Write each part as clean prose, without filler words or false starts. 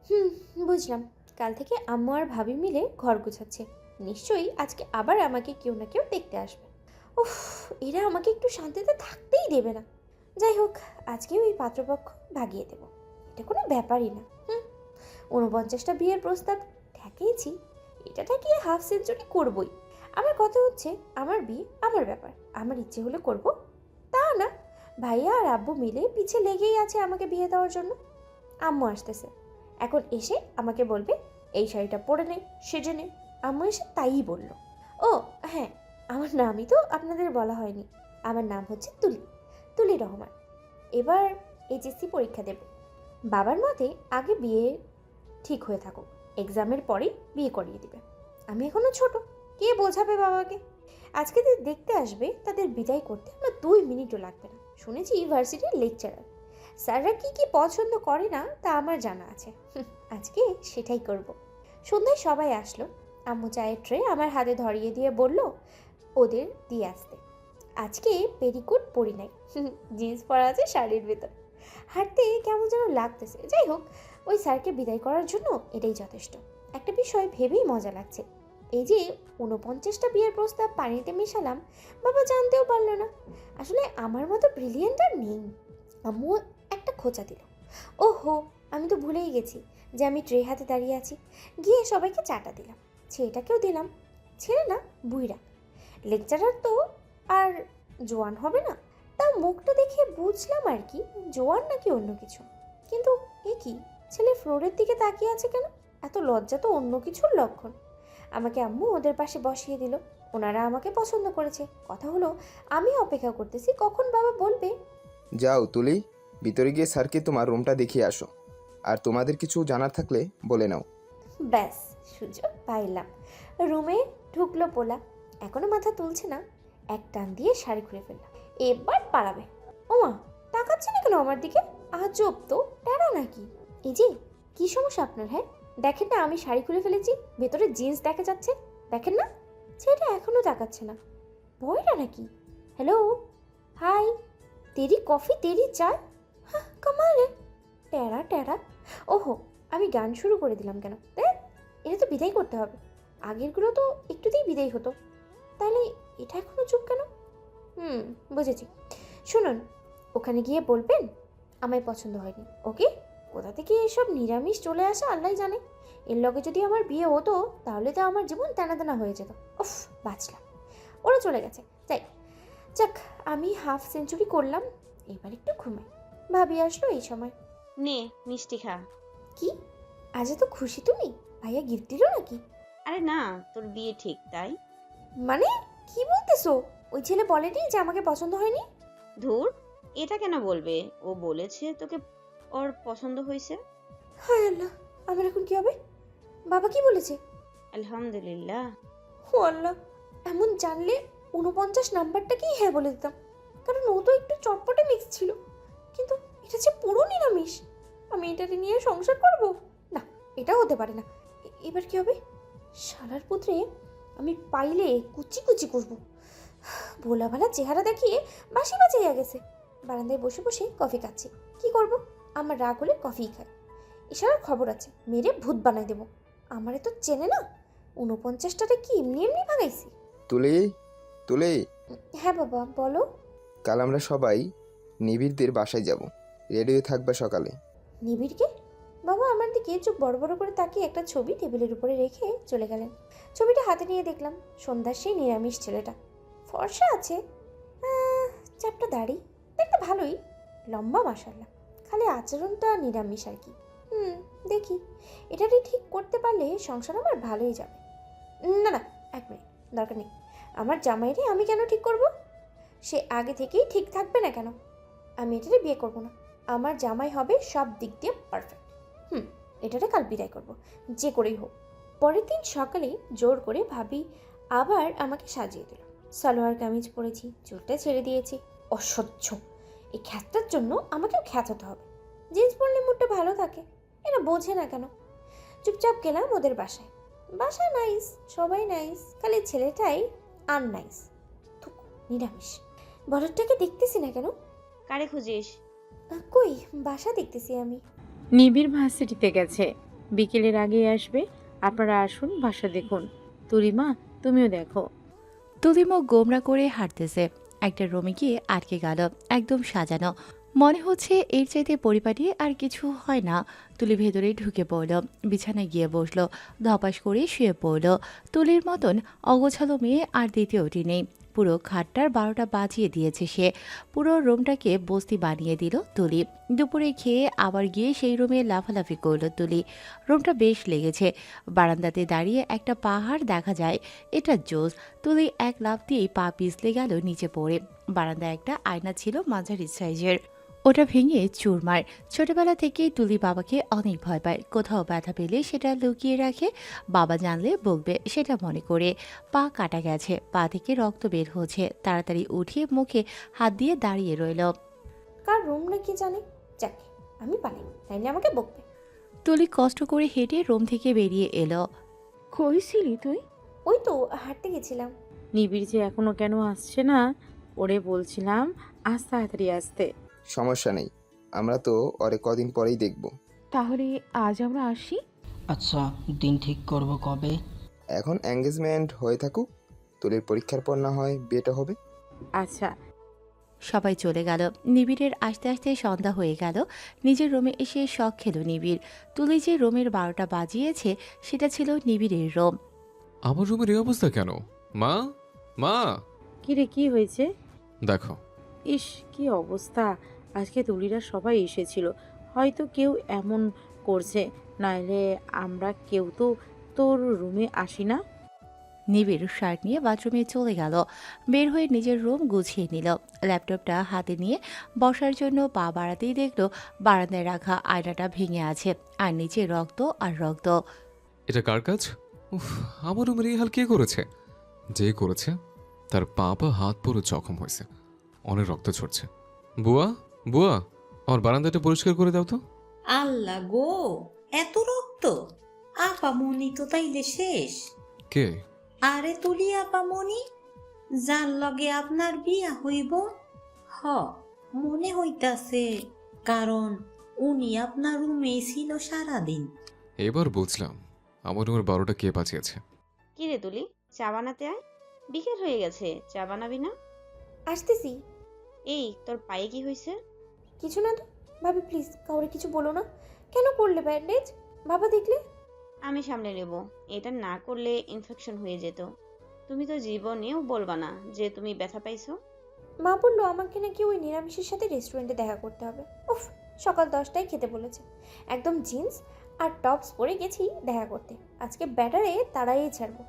হুম, বুঝলাম। কাল থেকে আম্মু আর ভাবি মিলে ঘর গোছাচ্ছে। নিশ্চয়ই আজকে আবার আমাকে কেউ না কেউ দেখতে আসবে। উফ, এরা আমাকে একটু শান্তিতে থাকতেই দেবে না। যাই হোক, আজকে ওই পাত্রপক্ষ ভাগিয়ে দেব। এটা কোনো ব্যাপারই না। ৪৯টা বিয়ের প্রস্তাব ঠেকিয়েছি, এটা ঠেকিয়ে হাফ সেঞ্চুরি করবই। আমার কথা হচ্ছে, আমার বিয়ে আমার ব্যাপার, আমার ইচ্ছে হলে করব, তা না ভাইয়া আর আব্বু মিলে পিছে লেগেই আছে আমাকে বিয়ে দেওয়ার জন্য। আম্মু আসতেছে, এখন এসে আমাকে বলবে এই শাড়িটা পরে নে, সেজে নে। আম্মু এসে তাইই বলল। ও হ্যাঁ, আমার নামই তো আপনাদের বলা হয়নি। আমার নাম হচ্ছে তুলি, তুলি রহমান। এবার এইচএসসি পরীক্ষা দেব। বাবার মতে আগে বিয়ে ঠিক হয়ে থাকুক, এক্সামের পরেই বিয়ে করিয়ে দিবে। আমি এখনো ছোট, কে বোঝাবে বাবাকে? আজকে যে দেখতে আসবে তাদের বিদায় করতে আমার 2 মিনিটও লাগবে না। শুনেছি ইউনিভার্সিটির লেকচারার, স্যাররা কি কি পছন্দ করে না তা আমার জানা আছে। আজকে সেটাই করব। সন্ধ্যায় সবাই আসলো। আম্মু চায়ের ট্রে আমার হাতে ধরিয়ে দিয়ে বলল ওদের দিয়ে আসতে। আজকে পেরিকোট পরি নাই, জিন্স পরা আছে শাড়ির ভেতর। হাঁটতে কেমন যেন লাগতেছে। যাই হোক, ওই স্যারকে বিদায় করার জন্য এটাই যথেষ্ট। একটা বিষয় ভেবেই মজা লাগছে, এই যে ৪৯টা বিয়ের প্রস্তাব পানিতে মেশালাম, বাবা জানতেও পারলো না। আসলে আমার মতো ব্রিলিয়েন্ট আর নেই। আম্মু একটা খোঁচা দিল। ওহো, আমি তো ভুলেই গেছি যে আমি ট্রে হাতে দাঁড়িয়ে আছি। গিয়ে সবাইকে চাটা দিলাম, ছেলেটাকেও দিলাম। ছেলে না, বুইড়া। লেকচারার তো আর জোয়ান হবে না। তাও মুখটা দেখে বুঝলাম আর কি, জোয়ান নাকি অন্য কিছু। কিন্তু এ কি, ছেলে ফ্লোরের দিকে তাকিয়ে আছে কেন? এত লজ্জা তো অন্য কিছুর লক্ষণ। আমাকে আম্মু ওদের পাশে বসিয়ে দিল। ওনারা আমাকে পছন্দ করেছে। কথা হলো, আমি অপেক্ষা করতেছি কখন বাবা বলবে। যাও তুলি, ভিতরে গিয়ে স্যারকে তোমার রুমটা দেখিয়ে আসো। আর তোমাদের কিছু জানার থাকলে বলে নাও। ব্যাস, সুযোগ পাইলাম। রুমে ঢুকলো পোলা, এখনো মাথা তুলছে না। এক টান দিয়ে শাড়ি খুলে ফেললাম। এবার পালাবে। ওমা, তাকাচ্ছে না কেন আমার দিকে? আজব তো, টেরা নাকি? এই যে, কি সমস্যা আপনার? হ্যাঁ, দেখেন না আমি শাড়ি খুলে ফেলেছি, ভেতরে জিন্স দেখা যাচ্ছে। দেখেন না, ছেলেটা এখনো তাকাচ্ছে না। বয়রা নাকি? হ্যালো, হাই, তেরি কফি তেরি চায়। হ্যাঁ, কামালে, টেরা টেরা। ওহো, আমি গান শুরু করে দিলাম কেন? দেখ, এটা তো বিদায় করতে হবে। আগেরগুলো তো একটুতেই বিদায় হতো, তাহলে এটা এখনো চুপ কেন? হুম, বুঝেছি। শুনুন, ওখানে গিয়ে বলবেন আমায় পছন্দ হয়নি, ওকে? কোথা থেকে এসব নিরামিষ চলে আসে আল্লাহ জানে। এর লগে যদি আমার বিয়ে হতো তাহলে তো আমার জীবন টানা টানা হয়ে যেত। উফ, বাঁচলাম। ওরা চলে গেছে, যাই। যাক, আমি হাফ সেঞ্চুরি করলাম। এবার একটু ঘুমাই। ভাবি আসলো এই সময়। নে মিষ্টি খা। কি, আজ এত খুশি তুমি? ভাইয়া গিফট দিল নাকি? আরে না, তোর বিয়ে ঠিক তাই। মানে, কি বলতেছো? ওই ছেলে বলেনি যে আমাকে পছন্দ হয়নি? ধুর, এটা কেন বলবে? ও বলেছে তোকে ওর পছন্দ হয়েছে। হায় আল্লাহ, আমার এখন কি হবে? বাবা কি বলেছে? আলহামদুলিল্লাহ। ও আল্লাহ, এমন জানলে ৪৯ নাম্বারটাকেই হ্যাঁ বলে দিতাম, কারণ ও তো একটু চটপটে মিক্স ছিল। কিন্তু এটা যে পুরো নিরামিষ। আমি এটাকে নিয়ে সংসার করব? না, এটা হতে পারে না। এবার কি হবে? শালার পুত্রে আমি পাইলে কুচি কুচি করব। ভোলা ভালা চেহারা দেখিয়ে বাসি বাজাইয়া গেছে। বারান্দায় বসে বসে কফি খাচ্ছি। কি করব? আমার রাগ হলে কফিই খাই। এছাড়া খবর আছে, মেরে ভূত বানাই দেবো। আমারে তো চেনে না। ৪৯টাতে কি এমনি এমনি ভাগাইছি? তুলি, তুলি, হ্যাঁ বাবা, বলো। কাল আমরা সবাই নিবিড়দের বাসায় যাব। রেডি হয়ে থাকবে সকালে। নিবিড়কে? বাবা আমার দিকে চোখ বড় বড় করে তাকিয়ে একটা ছবি টেবিলের উপরে রেখে চলে গেলেন। ছবিটা হাতে নিয়ে দেখলাম সন্ধ্যার সেই নিরামিষ ছেলেটা। ফর্সা আছে, চাপটা দাড়ি, দেখতে ভালোই, লম্বা মাশাল্লাহ। খালি আচরণটা নিরামিষ আর কি। দেখি, এটারই ঠিক করতে পারলে সংসার আমার ভালোই যাবে। না না, 1 মিনিট, দরকার নেই। আমার জামাইরে আমি কেন ঠিক করব? সে আগে থেকেই ঠিক থাকবে না কেন? আমি এটারে বিয়ে করব না। আমার জামাই হবে সব দিক দিয়ে পারফেক্ট। এটারে কাল বিদায় করব, যে করেই হোক। পরের দিন সকালে জোর করে ভাবি আবার আমাকে সাজিয়ে দিল। সালোয়ার কামিজ পরেছি, চুলটা ছেড়ে দিয়েছি। অসহ্য, এই খ্যাতটার জন্য আমাকেও খ্যাত হতে হবে। জিন্স পরলে মুডটা ভালো থাকে, এরা বোঝে না কেন। চুপচাপ গেলাম ওদের বাসায়। বাসা নাইস, সবাই নাইস, খালি ছেলেটাই আননাইস। নিরামিষ। বলদটাকে দেখতেছি না কেন? কারে খুঁজিস? কই, বাসা দেখতেছি আমি। নিবিড় ভার্সিটিতে গেছে। বিকেলের আগেই আসবে। আপনারা আসুন, বাসা দেখুন। তুলিমা, তুমিও দেখো। তুলি মুখ গোমরা করে হাঁটতেছে। একটা রুমে গিয়ে আটকে গেল, একদম সাজানো। মনে হচ্ছে এর চাইতে পরিপাটি আর কিছু হয় না। তুলি ভেতরে ঢুকে পড়ল, বিছানায় গিয়ে বসলো, ধপাস করে শুয়ে পড়ল। তুলির মতন অগোছালো মেয়ে আর দ্বিতীয়টি নেই। পুরো খাটটার 12টা বাজিয়ে দিয়েছে সে। পুরো রুমটাকে বস্তি বানিয়ে দিল তুলি। দুপুরে খেয়ে আবার গিয়ে সেই রুমে লাফালাফি করলো তুলি। রুমটা বেশ লেগেছে। বারান্দাতে দাঁড়িয়ে একটা পাহাড় দেখা যায়। এটা জোস। তুলি এক লাফ দিয়েই পা পিছলে গেল নিচে পড়ে। বারান্দায় একটা আয়না ছিল মাঝারি সাইজের, ওটা ভেঙে চুরমার। ছোটবেলা থেকেই তুলি বাবাকে অনেক ভয় পায়। কোথাও ব্যথা পেলে সেটা লুকিয়ে রাখে, বাবা জানলে বকবে সেটা মনে করে। পা কাটা গেছে, পা থেকে রক্ত বের হচ্ছে। তাড়াতাড়ি উঠিয়ে মুখে হাত দিয়ে দাঁড়িয়ে রইল। কার রুম নাকি জানে। যাকে আমি পালাই, তাইলে আমাকে বকবে। তুলি কষ্ট করে হেঁটে রুম থেকে বেরিয়ে এলো। কই ছিলি তুই? ওই তো হাঁটতে গেছিলাম। নিবিড় যে এখনো কেন আসছে না? ওরে বলছিলাম আজ তাড়াতাড়ি আসতে। সমস্যা নেই, আমরা তো ওরে কদিন পরেই দেখব। তাহলে আজ আমরা আসি? আচ্ছা, দিন ঠিক করব কবে? এখন এঙ্গেজমেন্ট হয়ে থাকুক, তুলির পরীক্ষার পর না হয় বিয়েটা হবে। আচ্ছা। সবাই চলে গেল। নিবিড়ের আস্তে আস্তে সন্ধ্যা হয়ে গেল। নিজের রুমে এসে শখ খেল নিবিড়। তুলি যে রুমের 12টা বাজিয়েছে সেটা ছিল নিবিড়ের রুম। আমার রুমের এই অবস্থা কেন? মা, মা, কিরে, কি হয়েছে? দেখো। ইস, কি অবস্থা! আজকে তুলিরা সবাই এসেছিল। হয়তো কেউ এমন করছে, নাইলে আমরা কেউ তো তোর রুমে আসি না। নিবিড় শার্ট নিয়ে বাথরুমে চলে গেল। বের হয়ে নিজের রুম গুছিয়ে নিল। ল্যাপটপটা হাতে নিয়ে বসার জন্য পা বাড়াতেই দেখলো বারান্দায় রাখা আয়নাটা ভেঙে আছে, আর নিচে রক্ত আর রক্ত। এটা কার কাজ? উফ, আমার রুমের এই হাল কে করেছে? যে করেছে তার পা হাত পুরো জখম হয়েছে, অনেক রক্ত ঝরছে। বুয়া, বুয়া, আমার বারান্দাটা পরিষ্কার করে দাও তো। আল্লাহ গো, এত রক্ত! আপামনি তো তাইলে শেষ। কে? আরে তুলি আপামনি, যার লগে আপনার বিয়া হইব। হ, মনে হইতাছে, কারণ উনি আপনার রুমেই ছিল সারাদিন। এবার বুঝলাম আমার রুমের 12টা কে বাঁচিয়েছে। কি রে তুলি, চা বানাতে আয়। বিকেল হয়ে গেছে, চা বানাবি না? আসতেছি। এই, তোর পায়ে কি হয়েছে? কিছু না তো। ভাবি প্লিজ কাউরে কিছু বলো না। কেন করলে ব্যান্ডেজ? বাবা দেখলে? আমি সামলে নেব। এটা না করলে ইনফেকশন হয়ে যেত। তুমি তো জীবনেও বলবা না যে তুমি ব্যথা পাইছো। মা বললো আমাকে নাকি ওই নিরামিষের সাথে রেস্টুরেন্টে দেখা করতে হবে। উফ, সকাল 10টায় খেতে বলেছে। একদম জিন্স আর টপস পরে গেছি দেখা করতে। আজকে ব্যাটারে তাড়াই ছাড়বো।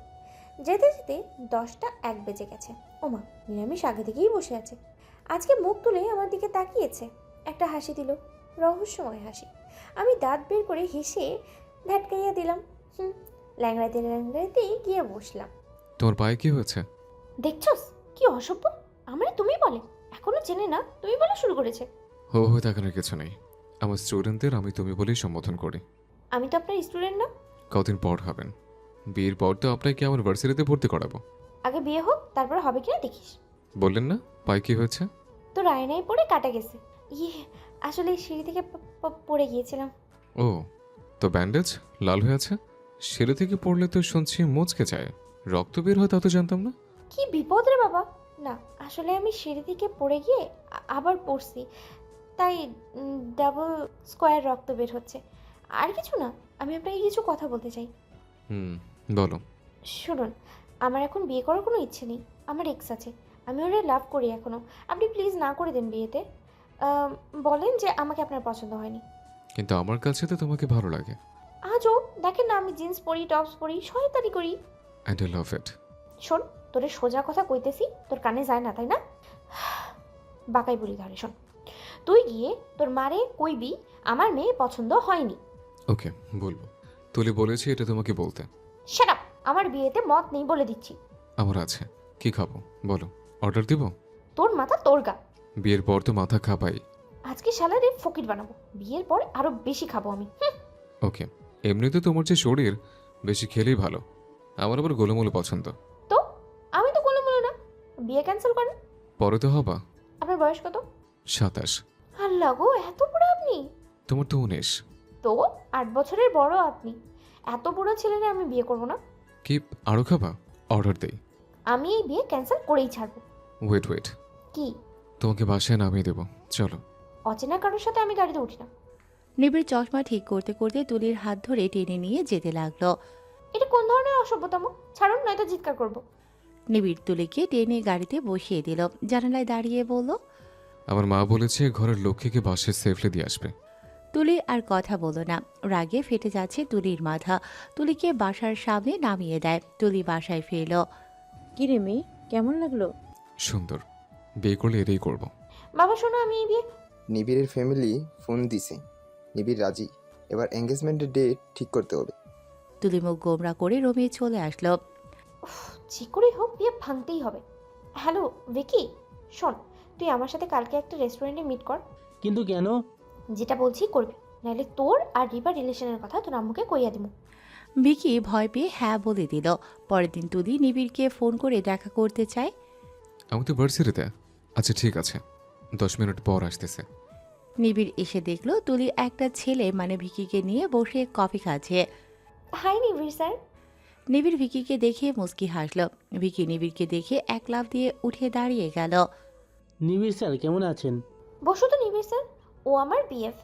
যেতে যেতে 10টা 1 বেজে গেছে। ওমা, নিরামিষ আগে থেকেই বসে আছে। আজকে মুখ তুলে আমার দিকে তাকিয়েছে, একটা হাসি দিল, রহস্যময় হাসি। আমি দাঁত বের করে হেসে ধ্যাটকাইয়া দিলাম। ল্যাংড়াইতে ল্যাংড়াইতে গিয়ে বসলাম। তোমার পায়ে কি হয়েছে? দেখছস কি অসভ্য! আমারে তুমি বলে, এখনো চেনে না, তুমি বলা শুরু করেছে। হো হয়ে তাকানোর কিছু নেই। আমার স্টুডেন্টদের আমি তুমি বলেই সম্বোধন করি। আমি তো আপনার স্টুডেন্ট না। কদিন পর হবেন। বিয়ের পর তো আপনাকে আমার ভার্সিটিতে ভর্তি করাবো। আগে বিয়ে হোক, তারপর হবে কিনা দেখিস। বললেন না পায়ে কি হয়েছে? তো রায়নায় পড়ে কাটা গেছে। ইয়ে, আসলে সিঁড়ি থেকে পড়ে গিয়েছিলাম। ও, তো ব্যান্ডেজ লাল হয়ে আছে। সিঁড়ি থেকে পড়লে তো শুনছি মুচকে যায়, রক্ত বের হয়, তা তো জানতাম না। কি বিপদ রে বাবা! না, আসলে আমি সিঁড়ি থেকে পড়ে গিয়ে আবার পড়ছি, তাই ডাবল স্কোয়ার রক্ত বের হচ্ছে। আর কিছু না, আমি আপনাকে কিছু কথা বলতে চাই। বলো। শুনুন, আমার এখন বিয়ে করার কোনো ইচ্ছে নেই। আমার এক্স আছে, আমি ওরে লাভ করি এখনও। আপনি প্লিজ না করে দেন বিয়েতে। বলেন যে আমাকে আপনার পছন্দ হয়নি। কিন্তু আমার কাছে তো তোমাকে ভালো লাগে। আজও দেখেন না, আমি জিন্স পরি, টপস পরি, শয়তানি করি। অ্যান্ড আই লাভ ইট। শোন, তোরে সোজা কথা কইতেছি, তোর কানে যায় না তাই না? বাকাই বলি তাহলে শোন, তুই গিয়ে তোর মারে কইবি আমার মেয়ে পছন্দ হয়নি। ওকে, বলবো। তুলি বলেছি এটা তোমাকে বলতে। Shut up! আমার বিয়েতে মত নেই বলে দিচ্ছি। আমার আছে। কি খাবো বলো, অর্ডার দিব? তোর মাথা তোর গা। বিয়ের পর তো মাথা খাবাই। আজকে শালারে ফকির বানাবো, বিয়ের পর আরো বেশি খাবো আমি। ওকে, এমনিতে তোমার যে শরীর, বেশি খেলেই ভালো। আমার আবার গোলমোলো পছন্দ। তো আমি তো কোনো মনে না, বিয়ে ক্যান্সেল করেন। পরে তো হবা। আপনার বয়স কত? 27। আল্লাহ গো, এত বড় আপনি! তোমার তো 19। তো 8 বছরের বড় আপনি, এত বুড়ো ছেলেরা আমি বিয়ে করব না। কি আরও খাবা? অর্ডার দেই। আমি এই বিয়ে ক্যান্সেল করেই ছাড়বো। ওয়েট ওয়েট, কি? তোমাকে বাসায় নামিয়ে দেবো, চলো। অচেনা কারোর সাথে আমি গাড়িতে উঠি না। নিবিড় চশমা ঠিক করতে করতে তুলির হাত ধরে টেনে নিয়ে যেতে লাগলো। এটা কোন ধরনের অসভ্যতম? ছাড়ুন, নয়তো চিৎকার করব। নিবিড় তুলিকে টেনে গাড়িতে বসিয়ে দিল, জানালায় দাঁড়িয়ে বলল। আমার মা বলেছে ঘরের লক্ষ্মীকে বাসায় সেফলি দিয়ে আসবে। তুলি আর কথা বলো না, রাগে ফেটে যাচ্ছে তুলির মাথা। তুলিকে বাসার সামনে নামিয়ে দেয়। তুলি বাসায় ফিরল। কিরে মেয়ে, কেমন লাগলো? সুন্দর, বিয়ে করলে এটাই করবো। বাবা শোনো, আমি এই বিয়ে। নিবিড়ের ফ্যামিলি ফোন দিছে, নিবিড় রাজি। এবার এঙ্গেজমেন্টের ডেট ঠিক করতে হবে। তুলি মুখ গোমরা করে রুমে চলে আসলো। উফ, যে করেই হোক বিয়ে ভাঙতেই হবে। হ্যালো ভিকি, শোন, তুই আমার সাথে কালকে একটা রেস্টুরেন্টে মিট কর। কিন্তু কেন? যেটা বলছি করবি, নাহলে তোর আর রিবার রিলেশনের কথা তোর আম্মুকে কইয়া দিব। ভিকি ভয় পেয়ে হ্যাঁ বলে দিল। পরের দিন তুলি নিবিড়কে ফোন করে দেখা করতে চায়। আমি তো ভার্সিটিতে। আচ্ছা ঠিক আছে, 10 মিনিট পর আসতেছে। নিবিড় এসে দেখলো তুলি একটা ছেলে মানে ভিকিকে নিয়ে বসে কফি খাচ্ছে। হাই নিবিড় স্যার। নিবিড় ভিকিকে দেখে মুচকি হাসল। ভিকি নিবিড়কে দেখে এক লাফ দিয়ে উঠে দাঁড়িয়ে গেল। নিবিড় স্যার কেমন আছেন? বসো তো নিবিড় স্যার, ও আমার বিএফ।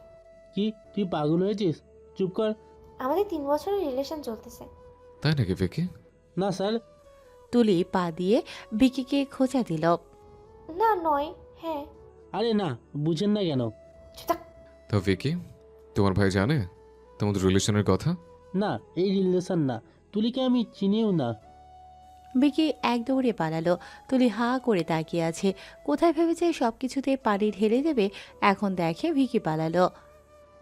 কি তুই পাগল হয়েছিস? চুপ কর। আমাদের 3 বছরের রিলেশন চলতেছে। তাই নাকি ভিকি? না স্যার। তুলি পা দিয়ে ভিকিকে খোঁচা দিল। না নয়, হ্যাঁ। আরে না, বুঝেন না কেন? চুপ থাক। তো ভিকি, তোমার ভাই জানে তোমাদের রিলেশনের কথা? না, এই রিলেশন না। তুলিকে আমি চিনিও না। ভিকি এক দৌড়ে পালালো। তুলি হা করে তাকিয়ে আছে। কোথায় ভেবেছে সবকিছুতে পানি ঢেলে দেবে, এখন দেখে ভিকি পালালো।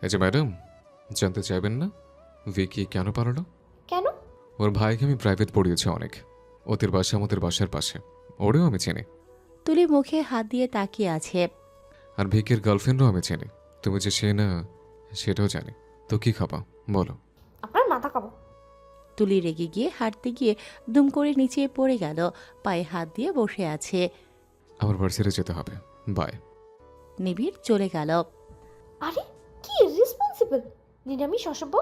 এই যে ম্যাডাম, জানতে চাইবেন না ভিকি কেন পালালো? কেন? ওর ভাইকে আমি প্রাইভেট পড়িয়েছি অনেক। ওদের বাসা আমাদের বাসার পাশে, ওরেও আমি চিনি। তুলি মুখে হাত দিয়ে তাকিয়ে আছে। আর ভিকির গার্লফ্রেন্ডও আমি চিনি। তুমি যে সে না সেটাও জানি। তো কি খাবা বলো? আপনার মাথা খাবো। তুলি রেগে গিয়ে হাঁটতে গিয়ে দুম করে নিচে পড়ে গেল। পায়ে হাত দিয়ে বসে আছে। আমার ভার্সিটি যেতে হবে, বাই। নিবিড় চলে গেল। আরে কি রেসপন্সিবল নিরামিষ অসভ্য!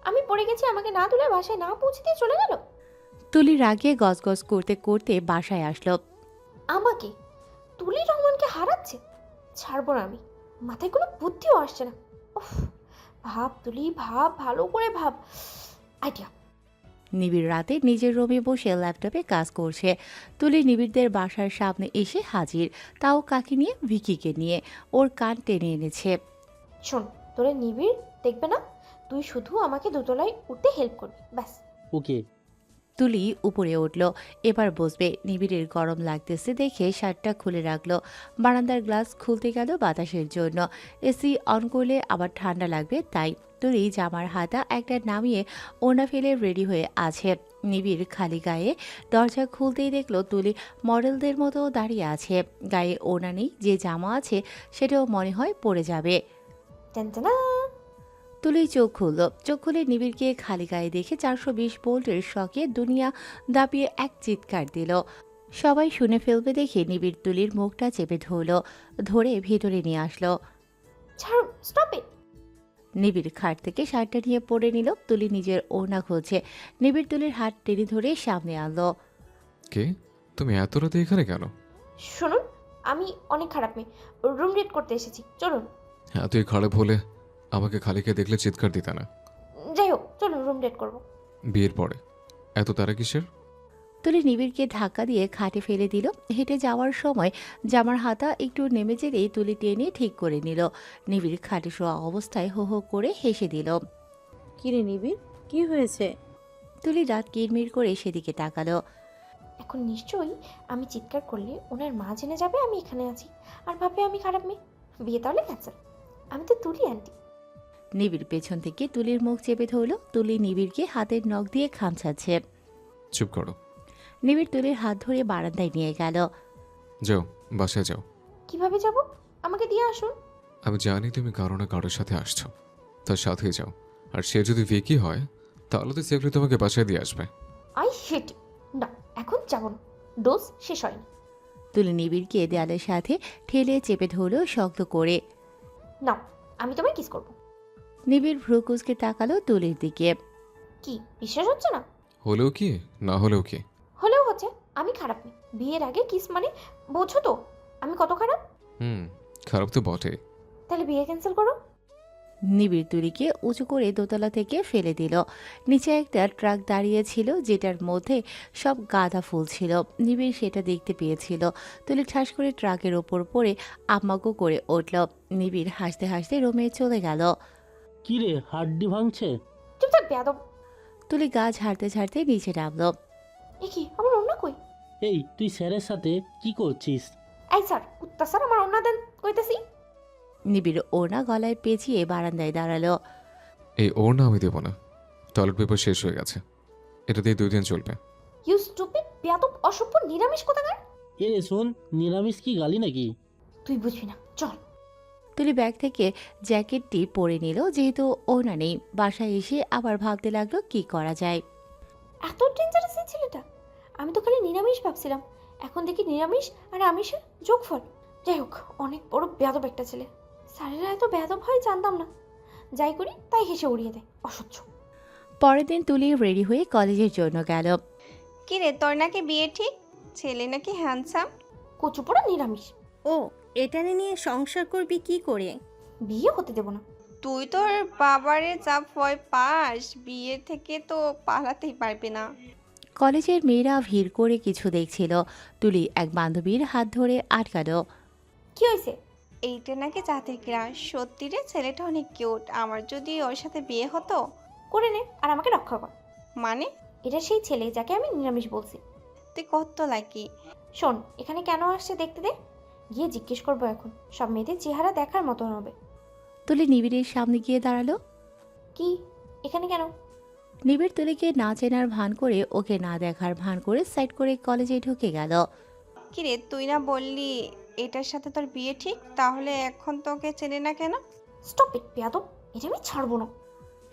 আমি পড়ে গেছি, আমাকে না তুলে বাসায় না পৌঁছে দিয়ে চলে গেল। তুলি রাগে গজগজ করতে করতে বাসায় আসলো। আমাকে তুলি রহমানকে হারাচ্ছে, ছাড়বো না আমি। মাথায় কোনো বুদ্ধিও আসছে না। উফ, ভাব তুলি, ভাব, ভালো করে ভাব। আইডিয়া। নিবিড় রাতে নিজের রুমে বসে ল্যাপটপে কাজ করছে। তুলি নিবিড়দের বাসার সামনে এসে হাজির, তাও কাকে নিয়ে? ভিকিকে নিয়ে। ওর কান টেনে এনেছে। শোন, তোরে নিবিড় দেখবে না, তুই শুধু আমাকে দোতলায় উঠতে হেল্প করবি, ব্যাস। ওকে। তুলি উপরে উঠল। এবার বসবে। নিবিড়ের গরম লাগতেছে দেখে শার্টটা খুলে রাখলো। বারান্দার গ্লাস খুলতে গেল বাতাসের জন্য। এসি অন করলে আবার ঠান্ডা লাগবে তাই। তুলি জামার হাতা একটা নামিয়ে ওড়না ফেলে রেডি হয়ে আছে। নিবিড় খালি গায়ে দরজা খুলতেই দেখলো তুলি মডেলদের মতো দাঁড়িয়ে আছে। গায়ে ওড়না নেই, যে জামা আছে সেটাও মনে হয় পড়ে যাবে। টেনটেনা। তুলি চোখ খুলল। চোখ খুলে নিবিড়কে খালি গায়ে দেখে 420 ভোল্টের শকে দুনিয়া দাপিয়ে এক চিৎকার দিল। সবাই শুনে ফেলবে দেখে নিবিড় তুলির মুখটা চেপে ধরে ভেতরে নিয়ে আসলো। ছাড়ুন, স্টপ ইট। নিবিড় খাট থেকে শার্টটা নিয়ে পরে নিল। তুলি নিজের ওড়না খুলছে। নিবিড় তুলির হাত টেনে ধরে সামনে আনলো। কে তুমি এত রাতে এখানে কেন? শুনুন, আমি অনেক খারাপ মেয়ে, রুম রেড করতে এসেছি, চলুন। এতই খারাপ হলে আমাকে খালিকে দেখলে চিৎকার দিতে না। যাই হোক, চলুন রুম রেড করবো। বিয়ের পরে এত তারা কিসের? তুলি নিবিড়কে ধাক্কা দিয়ে খাটে ফেলে দিল। হেঁটে যাওয়ার সময় জামার হাতা একটু নেমে যেতেই তুলি টেনে ঠিক করে নিল। নিবিড় খাটে শোয়া অবস্থায় হো হো করে হেসে দিল। কিরে নিবিড়, কি হয়েছে? তুলি রাত কিরমির করে সেদিকে তাকালো। এখন নিশ্চয়ই আমি চিৎকার করলে ওনার মা জেনে যাবে আমি এখানে আছি, আর ভাববে আমি খারাপ মেয়ে। বিয়ে তাহলে ক্যান্সেল। আমি তো তুলি আন্টি। নিবিড় পেছন থেকে তুলির মুখ চেপে ধরল। তুলি নিবিড়কে হাতের নখ দিয়ে খামচাচ্ছে। চুপ করো। নিবিড় তুলির হাত ধরে বারান্দায় নিয়ে গেল। যাও, বাসায় যাও। কিভাবে যাব? আমাকে দিয়ে আসুন। আমি জানি তুমি কারো না কারোর সাথে আসছো, তার সাথেই যাও। আর সে যদি ভিকি হয় তাহলে তো সেফলি তোমাকে বাসায় দিয়ে আসবে। I hate. না, এখন যাব না, ডোজ শেষ হয়নি। তুলি নিবিড়কে দেয়ালের সাথে ঠেলে চেপে ধরল শক্ত করে। নাও, আমি তোমায় কিস করবো। নিবিড় ভ্রুকুচকে তাকালো তুলির দিকে। কি বিশ্বাস হচ্ছে না? হলেও কি না হলেও কি? হলেও হচ্ছে। আমি খারাপ নেই। বিয়ের আগে কিস মানে বোঝো তো আমি কত খারাপ। খারাপ তো বটেই। তাহলে বিয়ে ক্যান্সেল করো। নিবিড় তুলিকে উঁচু করে দোতলা থেকে ফেলে দিল। নিচে একটা ট্রাক দাঁড়িয়ে ছিল যেটার মধ্যে সব গাঁদা ফুল ছিল। নিবিড় সেটা দেখতে পেয়েছিল। তুলি ঠাস করে ট্রাকের ওপর পড়ে আম্মাগো করে উঠল। নিবিড় হাসতে হাসতে রুমে চলে গেল। কি রে, হাড্ডি ভাঙছে? চুপচাপ বেয়াদব। তুলি গা ঝাড়তে ঝাড়তে নিচে নামলো। এ কি আমার অন্য কই? এই তুই স্যারের সাথে কি করছিস? এই স্যার কুত্তা স্যার আমার অন্য দেন কইতেছি। নিবিড় ওনা গলায় পেঁচিয়ে বারান্দায় দাঁড়ালো। এই ওর না আমি দেবো না। টয়লেট পেপার শেষ হয়ে গেছে, এটা দিয়ে 2 দিন চলবে। ইউ স্টুপিড বেয়াদব অসভ্য নিরামিষ কোথাকার। এ রে শোন, নিরামিষ কি গালি নাকি? তুই বুঝবি না, চল। তুলি ব্যাগ থেকে জ্যাকেটটি পরে নিল, যেহেতু ওনা নেই। বাসায় এসে আবার ভাবতে লাগলো কি করা যায়। এত ডেঞ্জারাস এই ছেলেটা। আমি তো খালি নিরামিষ ভাবছিলাম, এখন দেখি নিরামিষ আর আমিষের যোগফল। যাই হোক, অনেক বড় বেয়াদব একটা ছেলে। স্যারেরা এত বেয়াদব হয় জানতাম না। যাই করি তাই হেসে উড়িয়ে দেয়, অসহ্য। পরের দিন তুলি রেডি হয়ে কলেজের জন্য গেল। কি রে, তোর নাকি বিয়ে ঠিক? ছেলে নাকি হ্যান্ডসাম? কচু পোড়া নিরামিষ। ও, এটা নিয়ে সংসার করবি কি করে? বিয়ে হতে দেব না। তুই তোর বাবারে যা ভয় পাস, বিয়ের থেকে তো পালাতেই পারবি না। কলেজের মেয়েরা ভিড় করে কিছু দেখছিল। তুলি এক বান্ধবীর হাত ধরে আটকালো। কি হয়েছে? এইটা নাকি জাতির ক্রাশ। সত্যি রে, ছেলেটা অনেক কিউট। আমার যদি ওর সাথে বিয়ে হতো। করে নে আর আমাকে রক্ষা কর। মানে? এটা সেই ছেলে যাকে আমি নিরামিষ বলছি। তুই কত লাকি। শোন, এখানে কেন আসছে দেখতে দে। গিয়ে জিজ্ঞেস করবো এখন। সব মেয়েদের চেহারা দেখার মতন হবে। তুলি নিবিড়ের সামনে গিয়ে দাঁড়ালো। কি এখানে কেন? নিবিড় তুলিকে না চেনার ভান করে, ওকে না দেখার ভান করে সাইড করে কলেজে ঢুকে গেল। কি রে, তুই না বললি এটার সাথে তোর বিয়ে ঠিক? তাহলে এখন তোকে চেনে না কেন? স্টপ ইট বেয়াদব, এটা আমি ছাড়বো না।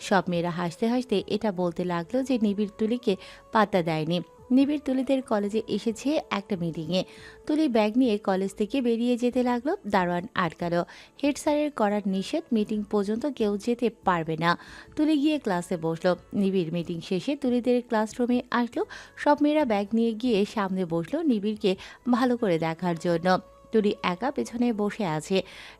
সব মেয়েরা হাসতে হাসতে এটা বলতে লাগলো যে নিবিড় তুলিকে পাত্তা দেয়নি। নিবিড় তুলিদের কলেজে এসেছে একটা মিটিংয়ে। তুলি ব্যাগ নিয়ে কলেজ থেকে বেরিয়ে যেতে লাগলো। দারোয়ান আটকালো। হেড স্যারের করার নিষেধ, মিটিং পর্যন্ত কেউ যেতে পারবে না। তুলি গিয়ে ক্লাসে বসলো। নিবিড় মিটিং শেষে তুলিদের ক্লাসরুমে আসলো। সব মেয়েরা ব্যাগ নিয়ে গিয়ে সামনে বসলো নিবিড়কে ভালো করে দেখার জন্য। তুলি একা পেছনে বসে আছে।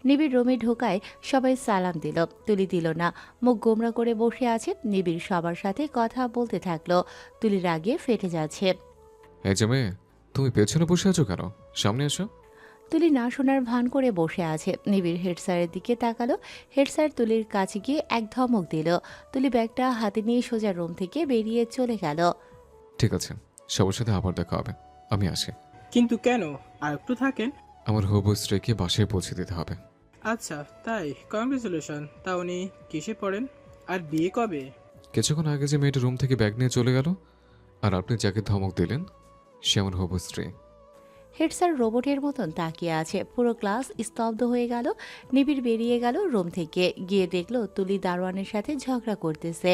নিবিড় রুমে ঢোকায় সবাই সালাম দিল, তুলি দিল না, মুখ গোমরা করে বসে আছে। নিবিড় সবার সাথে কথা বলতে থাকলো। তুলি রাগে ফেটে যাচ্ছে। এই যে মেয়ে, তুমি পেছনে বসে আছো কেন? সামনে এসো। তুলি না শোনার ভান করে বসে আছে। নিবিড় হেড স্যারের দিকে তাকালো। হেড স্যার তুলির কাছে গিয়ে এক ধমক দিল। তুলি ব্যাগটা হাতে নিয়ে সোজা রুম থেকে বেরিয়ে চলে গেল। ঠিক আছে, সবার সাথে আবার দেখা হবে, আমি আসি। কিন্তু কেন? আর একটু থাকেন। আমার হবু স্ত্রীকে বাসায় পৌঁছে দিতে হবে। আচ্ছা তাই, কংগ্রেচুলেশন। তা উনি কিসে পড়েন? আর বিয়ে কবে? কিছুক্ষণ আগে যে মেয়েটা রুম থেকে ব্যাগ নিয়ে চলে গেল আর আপনি যাকে ধমক দিলেন, সে আমার হবু স্ত্রী। হেড স্যার রোবটের মতন তাকিয়ে আছে। পুরো ক্লাস স্তব্ধ হয়ে গেল। নিবিড় বেরিয়ে গেল রুম থেকে। গিয়ে দেখলো তুলি দারোয়ানের সাথে ঝগড়া করতেছে।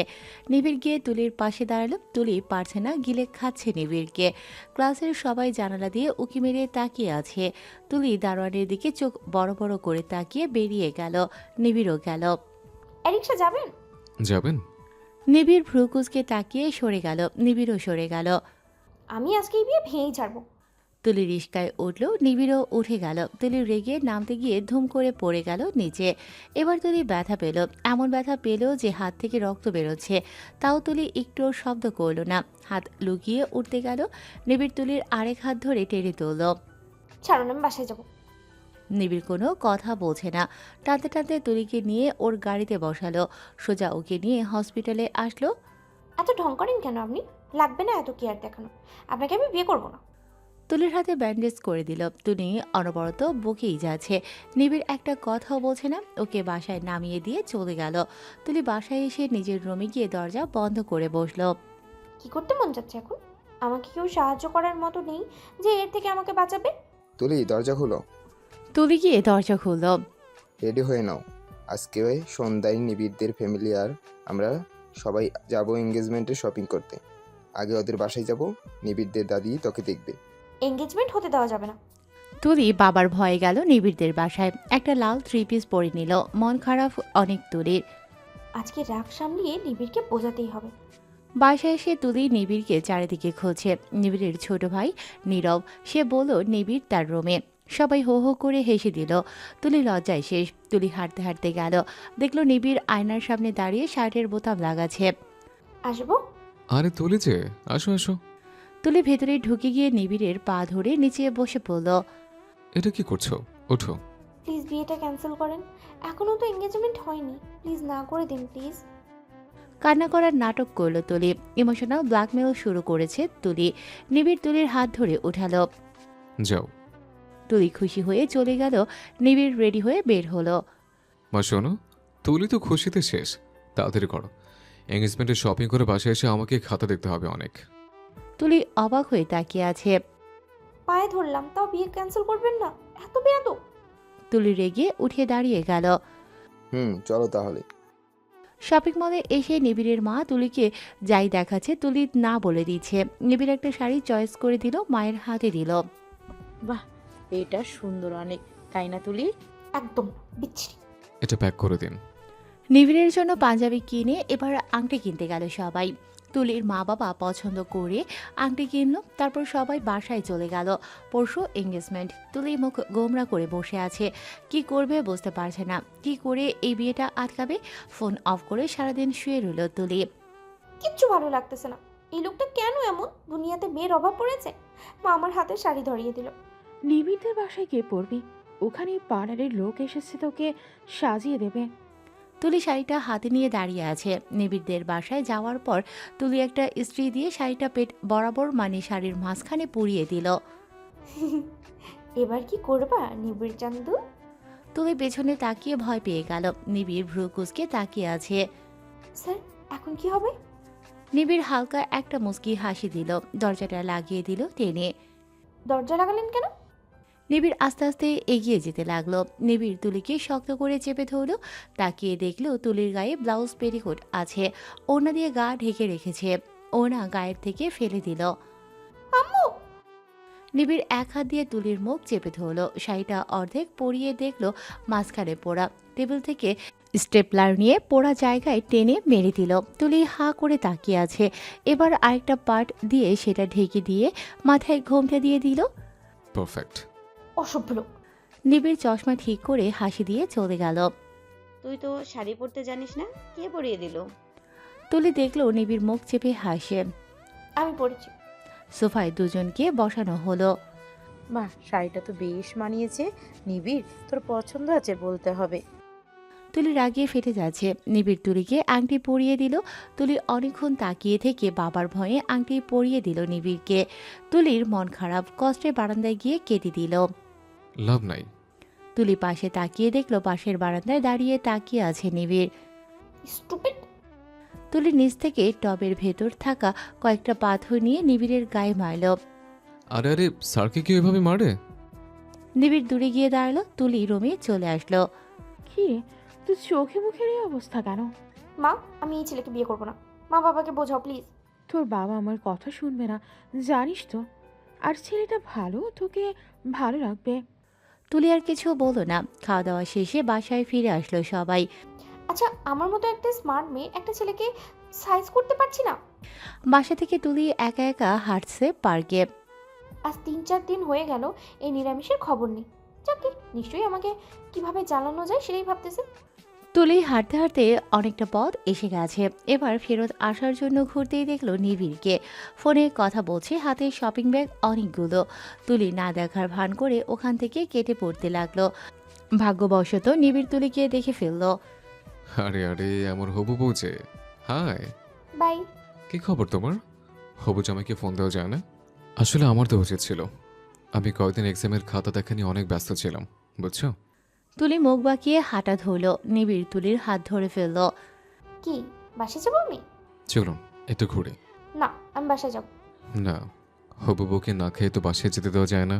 নিবিড় গিয়ে তুলির পাশে দাঁড়ালো। তুলি পারছে না, গিলে খাচ্ছে নিবিড়কে। ক্লাসের সবাই জানালা দিয়ে উকি মেরে তাকিয়ে আছে। তুলি দারোয়ানের দিকে চোখ বড় বড় করে তাকিয়ে বেরিয়ে গেল। নিবিড়ও গেল। রিক্সা যাবেন? যাবেন? নিবিড় ভ্রুকুচকে তাকিয়ে সরে গেল। নিবিড়ও সরে গেল। আমি আজকে এই বিয়ে ভেঙেই ছাড়বো। তুলি রিস্কায় উঠল। নিবিড়ও উঠে গেল। তুলি রেগে নামতে গিয়ে ধুম করে পড়ে গেল নিচে। এবার তুলি ব্যথা পেল, এমন ব্যথা পেল যে হাত থেকে রক্ত বেরোচ্ছে। তাও তুলি একটুও শব্দ করল না। হাত লুকিয়ে উঠতে গেল। নিবিড় তুলির আরেক হাত ধরে টেনে তুলল। ছাড়ুন, আমি বাসায় যাবো। নিবিড় কোনো কথা বলছে না। টানতে টানতে তুলিকে নিয়ে ওর গাড়িতে বসালো। সোজা ওকে নিয়ে হসপিটালে আসলো। এত ঢং করেন কেন আপনি? লাগবে না এত কেয়ার দেখানো। আপনাকে আমি বিয়ে করবো না। তুলির হাতে ব্যান্ডেজ করে দিল। তুলি অনবরত বকেই যাচ্ছে। নিবিড় একটা কথাও বলছে না। ওকে বাসায় নামিয়ে দিয়ে চলে গেল। তুলি বাসায় এসে নিজের রুমে গিয়ে দরজা বন্ধ করে বসলো। কি করতে মন যাচ্ছে এখন? আমাকে কেউ সাহায্য করার মতো নেই যে এর থেকে আমাকে বাঁচাবে। তুলি দরজা খুলো। তুলি গিয়ে দরজা খুলল। রেডি হয়ে নাও। আজকে সন্ধ্যায় নিবিড়দের ফ্যামিলি আর আমরা সবাই যাব এঙ্গেজমেন্টে শপিং করতে। আগে ওদের বাসায় যাব, নিবিড়দের দাদি তোকে দেখবে। এঙ্গেজমেন্ট হতে দেওয়া যাবে না। তুলি বাবার ভয়ে গেল নিবিড়দের বাসায়। একটা লাল 3 পিস পরে নিল। মন খারাপ অনেক তুলির। আজকে রাগ সামলিয়ে নিবিড়কে বোঝাতেই হবে। বাসায় এসে তুলি নিবিড়কে চারিদিকে খোঁজে। নিবিড়ের ছোট ভাই নীরব, সে বলল নিবিড় তার রুমে। সবাই হো হো করে হেসে দিল। তুলি লজ্জায় শেষ। তুলি হাঁটতে হাঁটতে গেল, দেখলো নিবিড় আয়নার সামনে দাঁড়িয়ে শার্টের বোতাম লাগাচ্ছে। আসবো? আরে তুলি যে, আসো আসো। তুলি ভেতরে ঢুকে গিয়ে নিবিড়ের পা ধরে নিচে বসে পড়ল। এটা কি করছো? ওঠো। প্লিজ বিয়েটা ক্যান্সেল করেন, এখনও তো এঙ্গেজমেন্ট হয়নি, প্লিজ না করে দিন প্লিজ। কান্না করার নাটক করলো তুলি। ইমোশনাল ব্ল্যাকমেল শুরু করেছে তুলি। নিবিড় তুলির হাত ধরে উঠালো। যাও। তুলি খুশি হয়ে চলে গেল। নিবিড় রেডি হয়ে বের হলো। মা শোনো, তুলি তো খুশিতে শেষ, তাড়াতাড়ি করো। এঙ্গেজমেন্টে শপিং করে বাসায় এসে আমাকে খাতা দেখতে হবে অনেক। তুলি অবাক হয়ে তাকিয়ে আছে। পায়ে ধরলাম, তাও বিয়ে ক্যান্সেল করবেন না? এত বেয়াদব! তুলি রেগে উঠে দাঁড়িয়ে গেল। চলো তাহলে। শপিং মলে এসে নিবিড়ের মা তুলিকে যাই দেখাচ্ছে তুলি না বলে দিচ্ছে। নিবিড় একটা শাড়ি চয়েস করে দিল, মায়ের হাতে দিল। বাহ, এটা সুন্দর অনেক, তাই না তুলি? একদম বিচ্ছিরি। এটা প্যাক করে দিন। নিবিড়ের জন্য পাঞ্জাবি কিনে এবার আংটি কিনতে গেল সবাই। তুলির মা বাবা পছন্দ করে আংটি কিনলো, তারপর সবাই বাসায় চলে গেল। পরশু এঙ্গেজমেন্ট। তুলি মুখ গোমরা করে বসে আছে, কি করবে বুঝতে পারছে না। কি করে এই বিয়েটা আটকাবে? ফোন অফ করে সারাদিন শুয়ে রইল তুলি। কিচ্ছু ভালো লাগতেছে না। এই লোকটা কেন এমন? দুনিয়াতে মেয়ের অভাব পড়েছে। মা আমার হাতে শাড়ি ধরিয়ে দিল। নিবিড়দের বাসায় গিয়ে পড়বি, ওখানে পার্লারের লোক এসেছে তোকে সাজিয়ে দেবে। তুলি শাড়িটা হাতে নিয়ে দাঁড়িয়ে আছে। নিবিড়দের বাসায় যাওয়ার পর তুলি একটা ইস্ত্রি দিয়ে শাড়িটা পেট বরাবর মানে শাড়ির মাঝখানে পুড়িয়ে দিল। এবার কি করবা নিবিড় চান্দু? তুলি পেছনে তাকিয়ে ভয় পেয়ে গেল। নিবিড় ভ্রু কুঁচকে তাকিয়ে আছে। স্যার, এখন কি হবে? নিবিড় হালকা একটা মুচকি হাসি দিল, দরজাটা লাগিয়ে দিল টেনে। দরজা লাগালেন কেন? নিবিড় আস্তে আস্তে এগিয়ে যেতে লাগলো। নিবিড় তুলিকে শক্ত করে চেপে ধরল। তাকিয়ে দেখলো তুলির গায়ে ব্লাউজ পেটিকোট আছে, ওড়না দিয়ে গা ঢেকে রেখেছে। ওড়না গায়ের থেকে ফেলে দিল। আম্মু! নিবিড় এক হাত দিয়ে তুলির মুখ চেপে ধরল। শাড়িটা অর্ধেক পরিয়ে দেখলো মাঝখানে পোড়া। টেবিল থেকে স্টেপলার নিয়ে পোড়া জায়গায় টেনে মেরে দিল। তুলি হাঁ করে তাকিয়ে আছে। এবার আরেকটা পার্ট দিয়ে সেটা ঢেকে দিয়ে মাথায় ঘোমটা দিয়ে দিল। পারফেক্ট। অসভ্য লোক। নিবিড় চশমা ঠিক করে হাসি দিয়ে চলে গেল। তুই তো শাড়ি পরতে জানিস না, কে পরিয়ে দিল? তুলি দেখলো নিবিড় মুখ চেপে হাসে। আমি পড়েছি। সোফায় দুজনকে বসানো হলো। বাহ, শাড়িটা তো বেশ মানিয়েছে। নিবিড়, তোর পছন্দ আছে বলতে হবে। তুলি রাগিয়ে ফেটে যাচ্ছে। নিবিড় তুলিকে আংটি পরিয়ে দিল। তুলি অনেকক্ষণ তাকিয়ে থেকে বাবার ভয়ে আংটি পরিয়ে দিল নিবিড়কে। তুলির মন খারাপ, কষ্টে বারান্দায় গিয়ে কেটে দিল। লাভ নাই। তুলি পাশে তাকিয়ে দেখলো পাশের বারান্দায় দাঁড়িয়ে তাকিয়ে আছে নিবিড়। স্টুপিড! তুলি নিচ থেকে টবের ভেতর থাকা কয়েকটা পাথর নিয়ে নিবিড়ের গায়ে মারল। আরে আরে, স্যারকে কি এভাবে মারে? নিবিড় দূরে গিয়ে দাঁড়ালো। তুলি রুমে চলে আসলো। কি রে, তুই চোখে মুখের এই অবস্থা কেন? মা, আমি এই ছেলেকে বিয়ে করবো না। মা বাবাকে বোঝাও প্লিজ। তোর বাবা আমার কথা শুনবে না, জানিস তো। আর ছেলেটা ভালো, তোকে ভালো লাগবে। তুলি আর কিছু বলো না। খাওয়া দাওয়া শেষে বাসায় ফিরে আসলো সবাই। আচ্ছা, আমার মতো একটা স্মার্ট মেয়ে একটা ছেলেকে সাইজ করতে পারছি না। বাসা থেকে তুলি একা একা হাঁটছে পার্কে। আজ 3-4 দিন হয়ে গেল এই নিরামিষের খবর নেই। যাকে নিশ্চয়ই আমাকে কিভাবে জ্বালানো যায় সেটাই ভাবতেছে। তুলি হাঁটতে হাঁটতে অনেকটা পথ এসে গেছে। এবার ফেরত আসার জন্য ঘুরতেই দেখলো নিবিড়কে। ফোনে কথা বলছে, হাতে শপিং ব্যাগ অনেকগুলো। তুলি না দেখার ভান করে ওখান থেকে কেটে পড়তে লাগলো। ভাগ্যবশত নিবিড় তুলিকে দেখে ফেললো। আরে আরে, আমার হবু বউ যে। হাই। বাই। কি খবর তোমার? হবু জামাইকে ফোন দেওয়া যায় না? আসলে আমার তো উচিত ছিল। আমি কয়েকদিন এক্সামের খাতা দেখা নিয়ে অনেক ব্যস্ত ছিলাম, বুঝছো? তুলি মুখ বাঁকিয়ে হাঁটা ধরলো। নিবিড় তুলির হাত ধরে ফেললো। কি বাসে যাবো আমি? চলুন একটু ঘুরে। না, আমি বাসায় যাব না, হবু বউকে না খেয়ে তো বাসায় যেতে দেওয়া যায় না।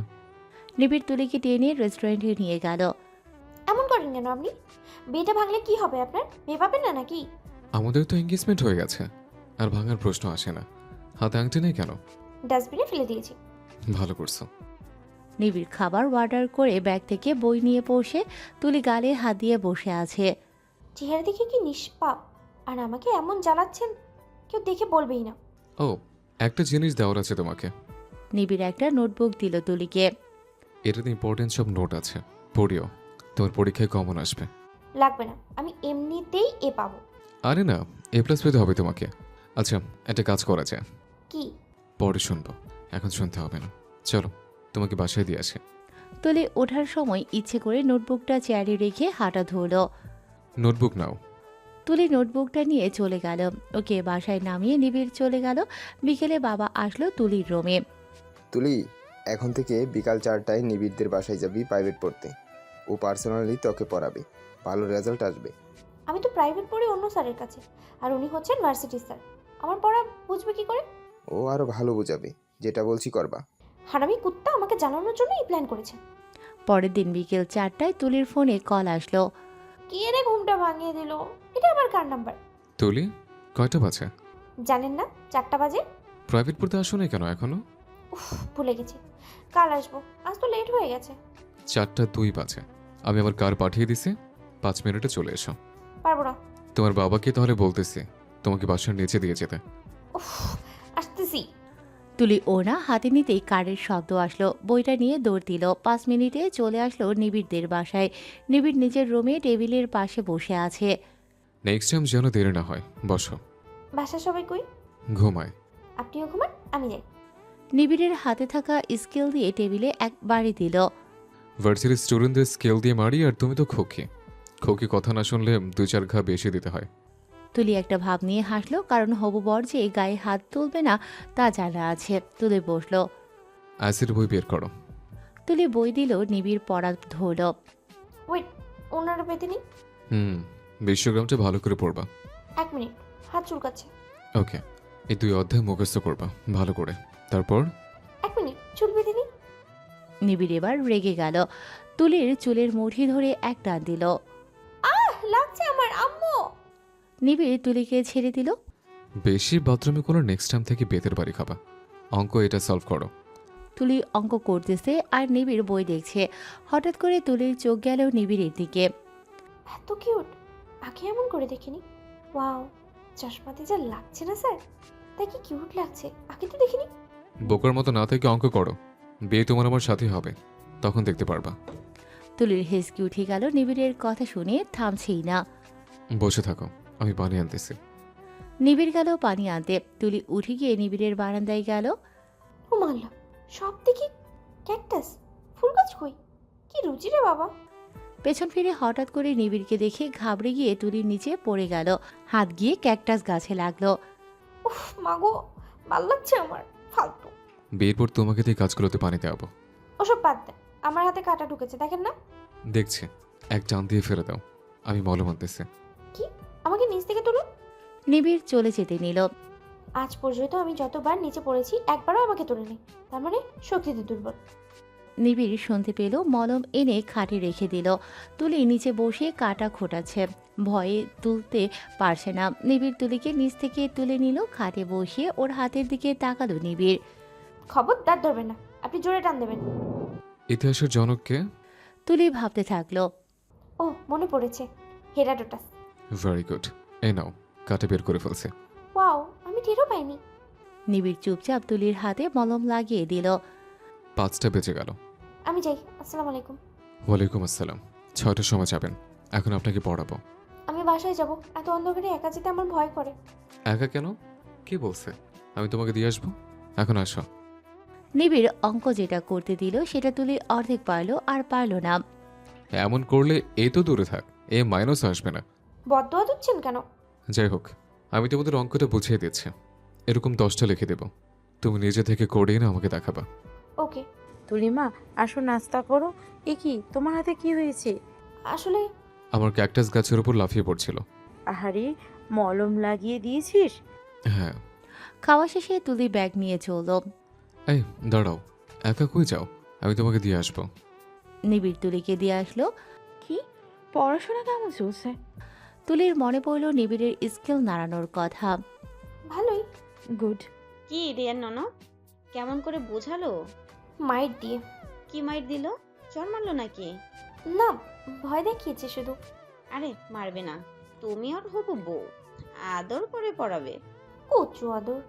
নিবিড় তুলিকে টেনে রেস্টুরেন্টে নিয়ে গেল। এমন করেন কেন আপনি? বিয়েটা ভাঙলে কি হবে আপনার? বিয়ে পাবেন না নাকি? আমাদের তো এঙ্গেজমেন্ট হয়ে গেছে, আর ভাঙার প্রশ্ন আসে না। হাতে আংটি নেই কেন? ডাস্টবিনে ফেলে দিয়েছি। ভালো করছো। নিবিড় খাবার অর্ডার করে ব্যাগ থেকে বই নিয়ে বসে তুলি গালে হাত দিয়ে বসে আছে। চেহারা দেখে কি নিষ্পাপ? আর আমাকে এমন জ্বালাচ্ছেন, কেউ দেখে বলবেই না। ও, একটা জিনিস দেওয়ার আছে তোমাকে। নিবিড় একটা নোটবুক দিল তুলিকে। এটাতে ইম্পর্টেন্ট সব নোট আছে, পড়িও, তোমার পরীক্ষায় কমন আসবে। লাগবে না, আমি এমনিতেই এ পাবো। আরে না, এ প্লাস পেতে হবে তোমাকে। আচ্ছা, একটা কাজ করা যায়, কি? পরে শুনবো, এখন শুনতে হবে না। চলো, তোমাকে বাসায় দিয়ে আসি। তুলি ওঠার সময় ইচ্ছে করে নোটবুকটা চেয়ারে রেখে হাঁটা ধরলো। নোটবুক নাও। তুলি নোটবুকটা নিয়ে চলে গেল। ওকে বাসায় নামিয়ে নিবিড় চলে গেল। বিকেলে বাবা আসলো তুলির রুমে। তুলি, এখন থেকে বিকাল 4টায় নিবিড়দের বাসায় যাবি প্রাইভেট পড়তে। ও পার্সোনালি তোকে পড়াবে, ভালো রেজাল্ট আসবে। আমি তো প্রাইভেট পড়ি অন্য স্যারের কাছে, আর উনি হচ্ছেন ভার্সিটির স্যার। আমার পড়া বুঝবে কি করে? ও আরও ভালো বোঝাবে, যেটা বলছি করবা। হারামি কুত্তা আমাকে জানানোর জন্য এই প্ল্যান করেছে। পরের দিন বিকেল 4টায় তুলির ফোনে কল আসলো। কে রে ঘুমটা ভাঙিয়ে দিল? এটা আবার কার নাম্বার? তুলি, কয়টা বাজে? জানেন না 4টা বাজে? প্রাইভেট পড়তে আসো না কেন এখনো? উফ, ভুলে গেছি, কাল আসবো, আজ তো লেট হয়ে গেছে। 4:02 বাজে। আমি আমার কার পাঠিয়ে দিছি, 5 মিনিটে চলে এসো। পারবো না। তোমার বাবাকে তাহলে বলতেছি তোমাকে বাসার নিচে দিয়ে যেতে। উফ, আসতেছি। তুলি ওনা হাতে নিতেই কারের শব্দ আসলো। বইটা নিয়ে দৌড় দিল। 5 মিনিটে চলে আসলো নিবিড়দের বাসায়। নিবিড় নিজের রুমে টেবিলের পাশে বসে আছে। নেক্সট টাইম যেন দেরি না হয়, বসো। বাসার সবাই কই? ঘুমায়। আপনিও ঘুমান, আমি যাই। নিবিড়ের হাতে থাকা স্কেল দিয়ে টেবিলে এক বাড়ি দিল। ভার্সিটির স্টুডেন্টদের স্কেল দিয়ে মারি, আর তুমি তো খোকি। খোকি কথা না শুনলে 2-4 ঘা বেশি দিতে হয়। তুলি একটা ভাব নিয়ে হাসলো, কারণ হবু বর যে গায়ে হাত তুলবে না তা জানা আছে। তুলে বসলো। অ্যাসিড বই বের করো। তুলি বই দিল, নিবিড় পড়া ধরল। ওয়েট, ওনারা পেতে নি। বিশ্বগ্রামটা ভালো করে পড়বা। 1 মিনিট, হাত চুলকাচ্ছে। ওকে, এই 2 অধ্যায় মুখস্থ করবা ভালো করে। তারপর 1 মিনিট, চুল বেঁধে নি। নিবিড় এবার রেগে গেল। তুলির চুলের মুঠি ধরে এক টান দিল। লাগছে আমার, আম্মু। নিবিড় তুলিকে ছেড়ে দিল। বেশি বাথরুমে কোনো নেক্সট টাইম থেকে বেতের বাড়ি খাবা। অঙ্ক এটা সলভ করো। তুলি অঙ্ক করতেছে আর নিবিড় বই দেখছে। হঠাৎ করে তুলির চোখ গেল নিবিড়ের দিকে। এত কিউট, আগে এমন করে দেখিনি। ওয়াও, চশমাতে যা লাগছে না স্যার, তাই কি কিউট লাগছে, আগে তো দেখিনি। বোকার মতো না থেকে অঙ্ক করো, বিয়ে তোমার আমার সাথে হবে, তখন দেখতে পারবা। তুলির হেসকি উঠে গেল। নিবিড়ের কথা শুনে থামছেই না। বসে থাকো, আমি পানি আনতেছি। নিবিড় গেল পানি আনতে। তুলি উঠে গিয়ে নিবিড়ের বারান্দায় গেল। ও মাল্লা, সব দেখি ক্যাকটাস, ফুল গাছ কই? কি রুচি রে বাবা। পেছন ফিরে হঠাৎ করে নিবিড়কে দেখে ঘাবড়ে গিয়ে তুলির নিচে পড়ে গেল। হাত গিয়ে ক্যাকটাস গাছে লাগলো। উফ মাগো, ভাল লাগছে আমার, ফালতু। বিয়ের পর তোমাকে দিয়ে কাজগুলোতে পানি দেওয়াবো। ওসব বাদ দেন, আমার হাতে কাটা ঢুকেছে, দেখেন না? দেখছি, এক টান দিয়ে ফেলে দাও, আমি মলম আনতেছি। কি? আমাকে নিচ থেকে তুলুন। নিবিড় চলে যেতে নিল। আজ পর্যন্ত আমি যতবার নিচে পড়েছি একবারও আমাকে তুলে নেই, তার মানে শক্তিতে দুর্বল। নিবিড় শুনতে পেল। মলম এনে খাটে রেখে দিল। তুলি নিচে বসে কাটা খোটাচ্ছে, ভয়ে তুলতে পারছে না। নিবিড় তুলিকে নিচ থেকে তুলে নিল। খাটে বসিয়ে ওর হাতের দিকে তাকালো নিবিড়। খবরদার ধরবেন না, আপনি জোরে টান দেবেন। ইতিহাসের জনককে? তুলি ভাবতে থাকলো। ও মনে পড়েছে, হেরাডোটাস। ভেরি গুড, এই নাও, কাটে বের করে ফেলছে। ওয়াও, আমি টেরও পাইনি। নিবিড় চুপচাপ তুলির হাতে মলম লাগিয়ে দিল। 5টা বেজে গেল। আমি যাই, আসসালামু আলাইকুম। ওয়ালাইকুম আসসালাম। 6টার সময় যাবেন, এখন আপনাকে পড়াবো। আমি বাসায় যাব, এত অন্ধকারে একা যেতে আমার ভয় করে। একা কেন? কে বলছে? আমি তোমাকে দিয়ে আসবো, এখন আসো। নিবিড় অঙ্ক যেটা করতে দিল সেটা তুলি অর্ধেক পারলো, আর পারলো না। এমন করলে এ তো দূরে থাক, এ মাইনাস আসবে না। বদদোয়া দিচ্ছেন কেন? যাই হোক, আমি তোমাদের অঙ্কটা বুঝিয়ে দিচ্ছি। এরকম 10টা লিখে দেব, তুমি নিজে থেকে করেই না আমাকে দেখাবা। ওকে। তুলিমা, আসো নাস্তা করো। এ কি, তোমার হাতে কি হয়েছে? আসলে আমার ক্যাকটাস গাছের উপর লাফিয়ে পড়ছিল। আহারে, মলম লাগিয়ে দিয়েছিস? হ্যাঁ। খাওয়া শেষে তুলি ব্যাগ নিয়ে চলল। এই দাঁড়াও, একা কই যাও? আমি তোমাকে দিয়ে আসবো। নিবিড় তুলিকে দিয়ে আসলো। কি পড়াশোনা কেমন চলছে? তুলির মনে পড়ল নিবিড়ের স্কেল নাড়ানোর কথা। ভালোই। গুড। কি রিয়ার ননদ, কেমন করে বোঝালো? মাইট দিয়ে। কি মাইর দিল? চর মারলো নাকি? না, ভয় দেখিয়েছে শুধু। আরে মারবে না, তুমি ওর হবু বউ, আদর করে পড়াবে। কচু আদর।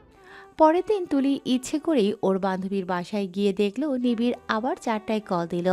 পরের দিন তুলি ইচ্ছে করেই ওর বান্ধবীর বাসায় গিয়ে দেখলো নিবিড় আবার 4টায় কল দিল।